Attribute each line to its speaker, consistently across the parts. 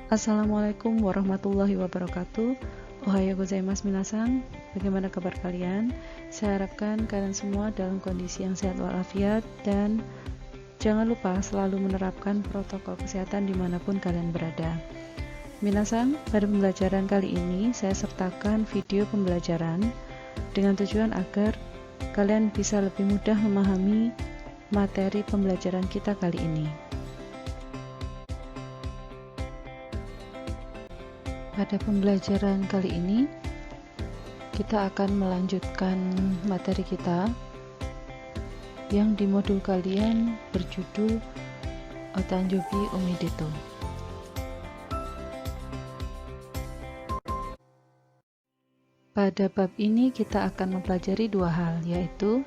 Speaker 1: Assalamualaikum warahmatullahi wabarakatuh. Ohayo gozaimasu minasan. Bagaimana kabar kalian? Saya harapkan kalian semua dalam kondisi yang sehat walafiat dan jangan lupa selalu menerapkan protokol kesehatan dimanapun kalian berada. Minasan, pada pembelajaran kali ini saya sertakan video pembelajaran dengan tujuan agar kalian bisa lebih mudah memahami materi pembelajaran kita kali ini. Pada pembelajaran kali ini, kita akan melanjutkan materi kita yang di modul kalian berjudul Otanjobi Omedetou. Pada bab ini kita akan mempelajari dua hal, yaitu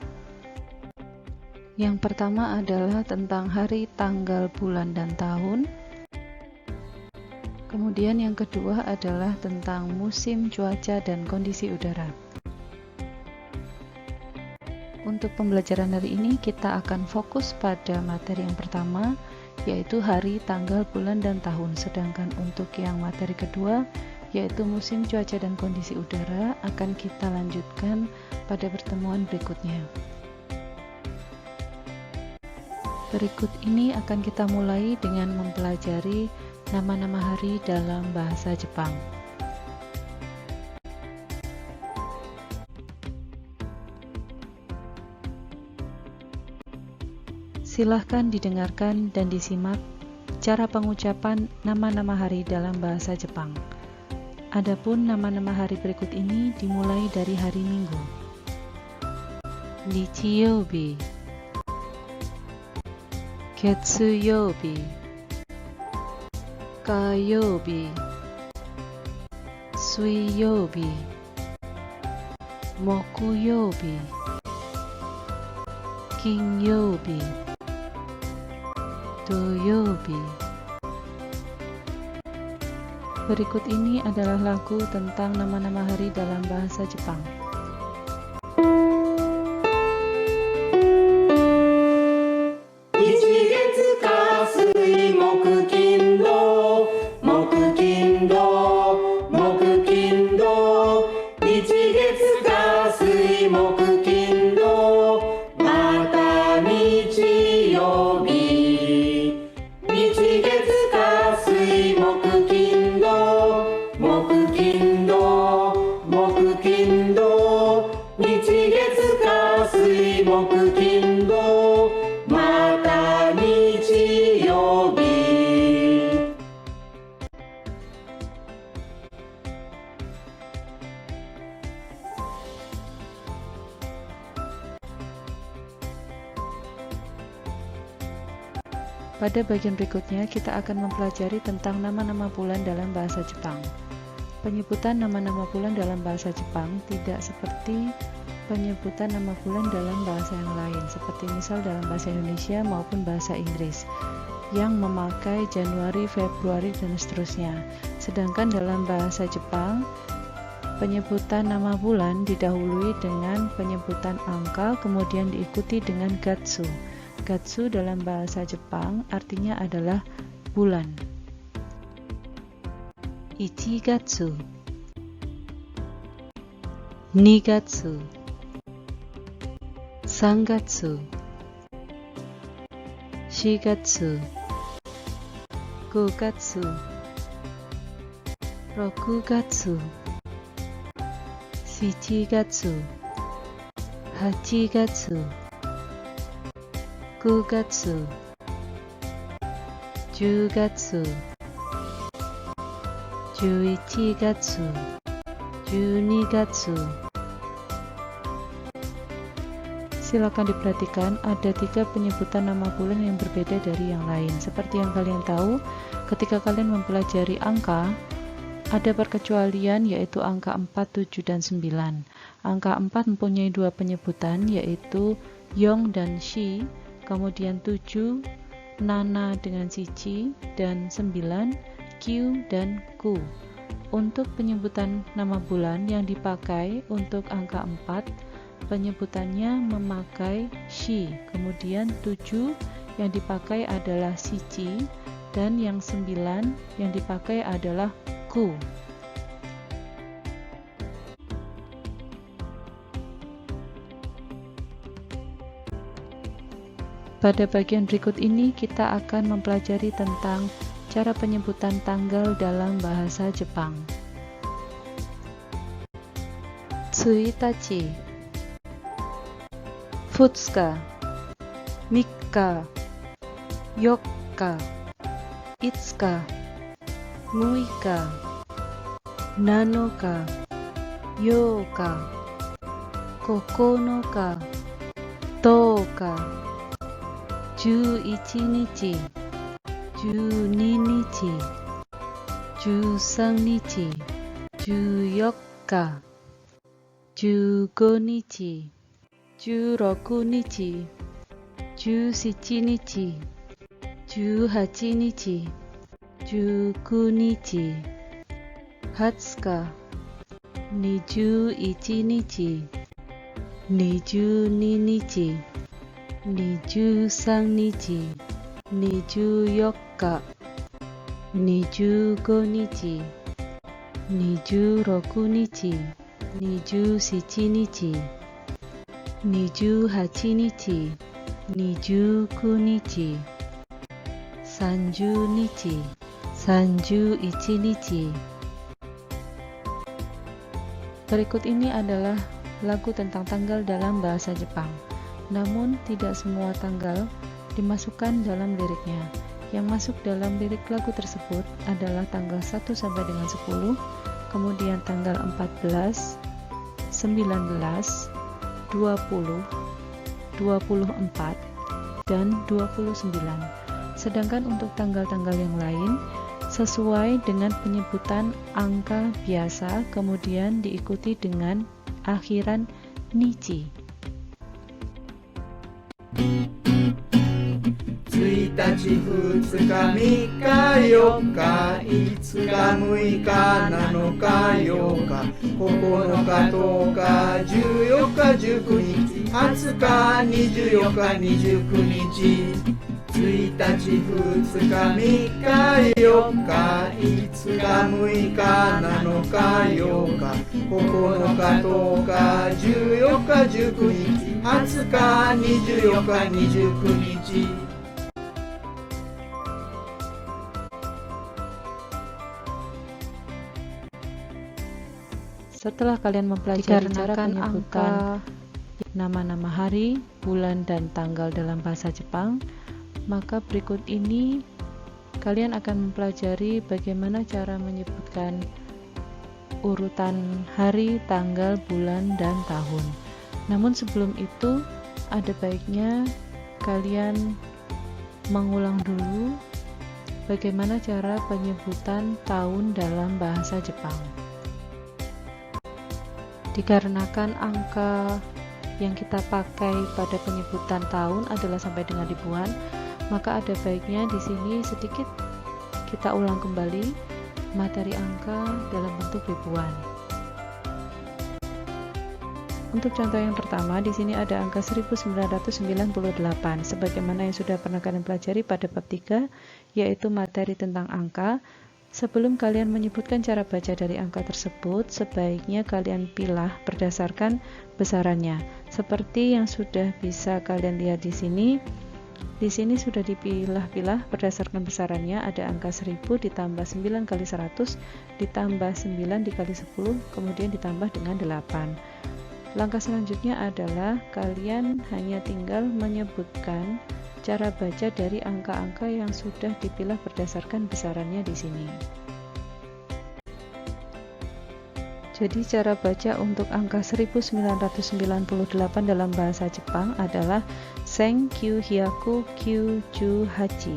Speaker 1: yang pertama adalah tentang hari, tanggal, bulan, dan tahun. Kemudian yang kedua adalah tentang musim, cuaca, dan kondisi udara. Untuk pembelajaran hari ini kita akan fokus pada materi yang pertama, yaitu hari, tanggal, bulan, dan tahun. Sedangkan untuk yang materi kedua, yaitu musim, cuaca, dan kondisi udara, akan kita lanjutkan pada pertemuan berikutnya. Berikut ini akan kita mulai dengan mempelajari nama-nama hari dalam bahasa Jepang. Silahkan didengarkan dan disimak cara pengucapan nama-nama hari dalam bahasa Jepang. Adapun nama-nama hari berikut ini dimulai dari hari Minggu. Nichiyoubi, Ketsuyoubi, Kayoubi, Suiyoubi, Mokuyoubi, Kinyoubi, Doyoubi. Berikut ini adalah lagu tentang nama-nama hari dalam bahasa Jepang. Pada bagian berikutnya, kita akan mempelajari tentang nama-nama bulan dalam bahasa Jepang. Penyebutan nama-nama bulan dalam bahasa Jepang tidak seperti penyebutan nama bulan dalam bahasa yang lain, seperti misal dalam bahasa Indonesia maupun bahasa Inggris, yang memakai Januari, Februari, dan seterusnya. Sedangkan dalam bahasa Jepang, penyebutan nama bulan didahului dengan penyebutan angka, kemudian diikuti dengan gatsu. Gatsu dalam bahasa Jepang artinya adalah bulan. Ichigatsu, Nigatsu, Sangatsu, Shigatsu, Gogatsu, Rokugatsu, Shichigatsu, Hachigatsu, 9月、10月、11月、12月. Silakan diperhatikan, ada 3 penyebutan nama bulan yang berbeda dari yang lain. Seperti yang kalian tahu, ketika kalian mempelajari angka, ada perkecualian yaitu angka 4, 7, dan 9. Angka 4 mempunyai 2 penyebutan yaitu Yong dan Shi. Kemudian 7, Nana dengan Shichi, dan 9, Q dan Ku. Untuk penyebutan nama bulan yang dipakai untuk angka 4, penyebutannya memakai Shi. Kemudian 7 yang dipakai adalah Shichi, dan yang 9 yang dipakai adalah ku. Pada bagian berikut ini kita akan mempelajari tentang cara penyebutan tanggal dalam bahasa Jepang. Tsuitachi, Futsuka, Mikka, Yokka, Itsuka, Muika, Nanoka, Youka, Kokonoka, Touka, 11日、12日、13日、14日、15日、16日、17日、18日、19日、20日、21日、22日、23日、24日、25日、26日、27日、28日、29日、30日、31日. Berikut ini adalah lagu tentang tanggal dalam bahasa Jepang. Namun, tidak semua tanggal dimasukkan dalam liriknya. Yang masuk dalam lirik lagu tersebut adalah tanggal 1 sampai dengan 10, kemudian tanggal 14, 19, 20, 24, dan 29. Sedangkan untuk tanggal-tanggal yang lain, sesuai dengan penyebutan angka biasa, kemudian diikuti dengan akhiran nichi.
Speaker 2: 1日、2日、3日、4日、5日、6日、7日、8日、9日、10日、14日、19日、20日、24日、29日、1日、2日、3日、4日、5日、6日、7日、8日、9日、10日、19日、20日、14日、19日、20日、24日、29日。
Speaker 1: Setelah kalian mempelajari cara penyebutan nama-nama hari, bulan, dan tanggal dalam bahasa Jepang, maka berikut ini kalian akan mempelajari bagaimana cara menyebutkan urutan hari, tanggal, bulan, dan tahun. Namun sebelum itu, ada baiknya kalian mengulang dulu bagaimana cara penyebutan tahun dalam bahasa Jepang. Dikarenakan angka yang kita pakai pada penyebutan tahun adalah sampai dengan ribuan, maka ada baiknya di sini sedikit kita ulang kembali materi angka dalam bentuk ribuan. Untuk contoh yang pertama, di sini ada angka 1998, sebagaimana yang sudah pernah kalian pelajari pada bab 3, yaitu materi tentang angka. Sebelum kalian menyebutkan cara baca dari angka tersebut, sebaiknya kalian pilah berdasarkan besarannya. Seperti yang sudah bisa kalian lihat di sini. Di sini sudah dipilah-pilah berdasarkan besarannya. Ada angka 1000 ditambah 9 kali 100 ditambah 9 dikali 10, kemudian ditambah dengan 8. Langkah selanjutnya adalah kalian hanya tinggal menyebutkan cara baca dari angka-angka yang sudah dipilah berdasarkan besarannya di sini. Jadi cara baca untuk angka 1998 dalam bahasa Jepang adalah Senkyu Hyaku Kyuju Hachi.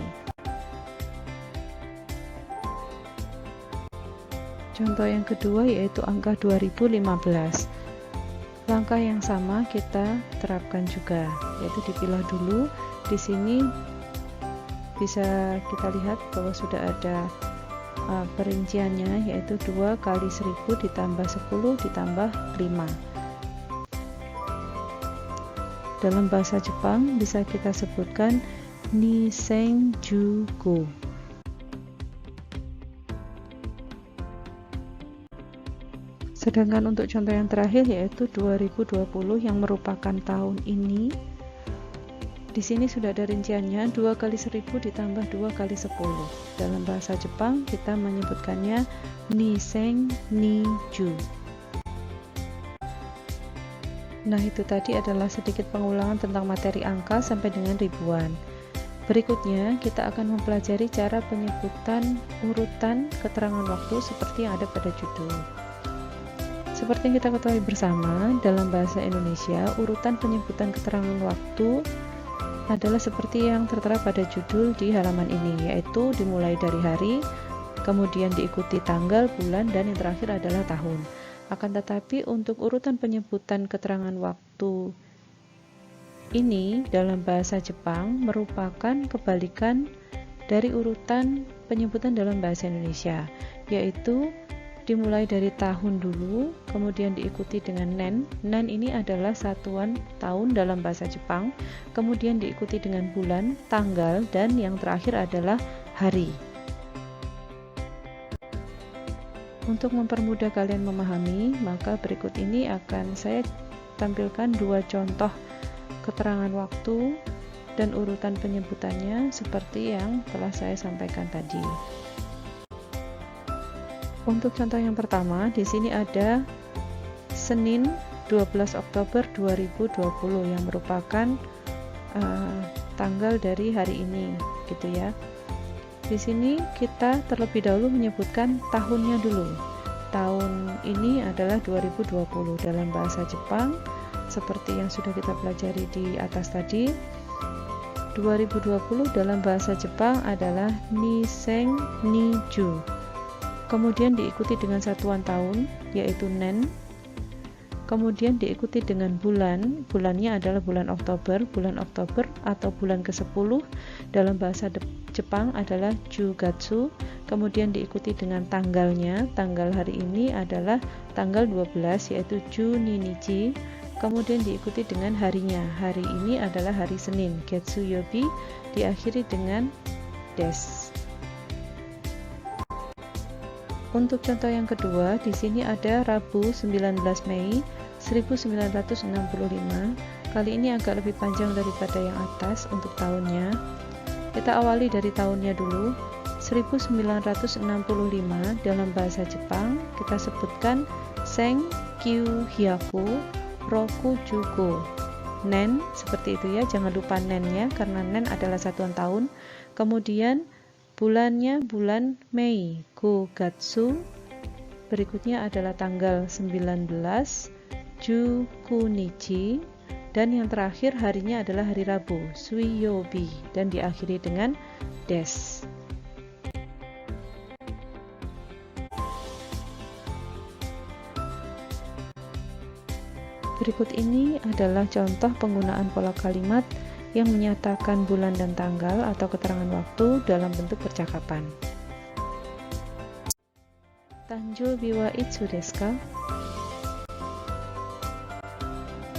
Speaker 1: Contoh yang kedua yaitu angka 2015. Langkah yang sama kita terapkan juga, yaitu dipilah dulu. Di sini bisa kita lihat bahwa sudah ada perinciannya, yaitu 2 kali 1000 ditambah 10 ditambah 5. Dalam bahasa Jepang bisa kita sebutkan Nisenjuku. Sedangkan untuk contoh yang terakhir yaitu 2020 yang merupakan tahun ini, di sini sudah ada rinciannya 2 kali 1000 ditambah 2 kali 10. Dalam bahasa Jepang kita menyebutkannya Niseng Niju. Nah, itu tadi adalah sedikit pengulangan tentang materi angka sampai dengan ribuan. Berikutnya kita akan mempelajari cara penyebutan urutan keterangan waktu seperti yang ada pada judul. Seperti yang kita ketahui bersama, dalam bahasa Indonesia, urutan penyebutan keterangan waktu adalah seperti yang tertera pada judul di halaman ini, yaitu dimulai dari hari, kemudian diikuti tanggal, bulan, dan yang terakhir adalah tahun. Akan tetapi untuk urutan penyebutan keterangan waktu ini dalam bahasa Jepang merupakan kebalikan dari urutan penyebutan dalam bahasa Indonesia, yaitu dimulai dari tahun dulu, kemudian diikuti dengan nen. Nen ini adalah satuan tahun dalam bahasa Jepang, kemudian diikuti dengan bulan, tanggal, dan yang terakhir adalah hari. Untuk mempermudah kalian memahami, maka berikut ini akan saya tampilkan 2 contoh keterangan waktu dan urutan penyebutannya seperti yang telah saya sampaikan tadi. Untuk contoh yang pertama, di sini ada Senin 12 Oktober 2020 yang merupakan tanggal dari hari ini, gitu ya. Di sini kita terlebih dahulu menyebutkan tahunnya dulu. Tahun ini adalah 2020 dalam bahasa Jepang, seperti yang sudah kita pelajari di atas tadi. 2020 dalam bahasa Jepang adalah Niseng Niju. Kemudian diikuti dengan satuan tahun, yaitu nen. Kemudian diikuti dengan bulan. Bulannya adalah bulan Oktober. Bulan Oktober atau bulan ke-10 dalam bahasa Jepang adalah Jugatsu. Kemudian diikuti dengan tanggalnya. Tanggal hari ini adalah tanggal 12, yaitu Juninichi. Kemudian diikuti dengan harinya. Hari ini adalah hari Senin, Getsuyobi. Diakhiri dengan des. Untuk contoh yang kedua, di sini ada Rabu 19 Mei 1965. Kali ini agak lebih panjang daripada yang atas untuk tahunnya. Kita awali dari tahunnya dulu. 1965 dalam bahasa Jepang kita sebutkan Seng Kyu Hyaku Roku Jugo. Nen seperti itu ya, jangan lupa nennya karena nen adalah satuan tahun. Kemudian bulannya bulan Mei, Gogatsu. Berikutnya adalah tanggal 19, Jukunichi. Dan yang terakhir harinya adalah hari Rabu, Suiyobi. Dan diakhiri dengan des. Berikut ini adalah contoh penggunaan pola kalimat yang menyatakan bulan dan tanggal atau keterangan waktu dalam bentuk percakapan. Tanjobi wa itsu desu ka?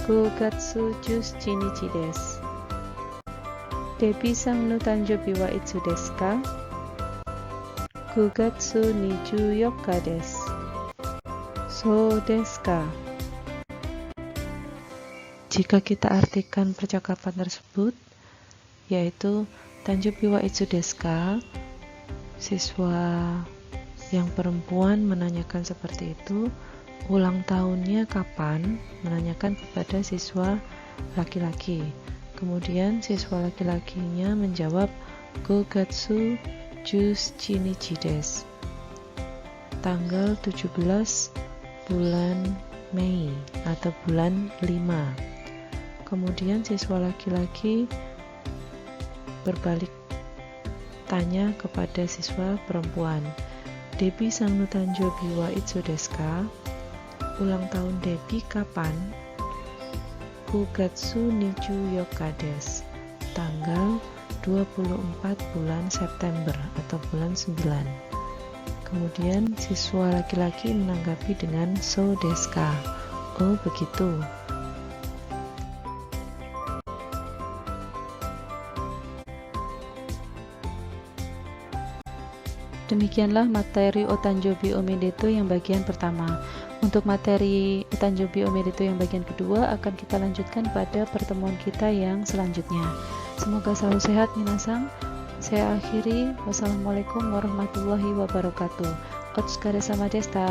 Speaker 1: 5月17日です。デビさんの誕生日はいつですか? 9月24日です。そうですか. Jika kita artikan percakapan tersebut, yaitu Tanjobi wa itsu desu ka, siswa yang perempuan menanyakan seperti itu, ulang tahunnya kapan, menanyakan kepada siswa laki-laki. Kemudian siswa laki-lakinya menjawab 5月17日です。Tanggal 17 bulan Mei atau bulan 5. Kemudian siswa laki-laki berbalik tanya kepada siswa perempuan, Debi sang no tanjobi wa itsu desu ka? Ulang tahun Debi kapan? 9月24日です。Tanggal 24 bulan September atau bulan 9. Kemudian siswa laki-laki menanggapi dengan so desu ka? Oh begitu. Demikianlah materi Otanjobi Omedeto yang bagian pertama. Untuk materi Utanjobi Omerito yang bagian kedua akan kita lanjutkan pada pertemuan kita yang selanjutnya. Semoga selalu sehat minasang. Saya akhiri. Wassalamualaikum warahmatullahi wabarakatuh. Otsukare sama desta.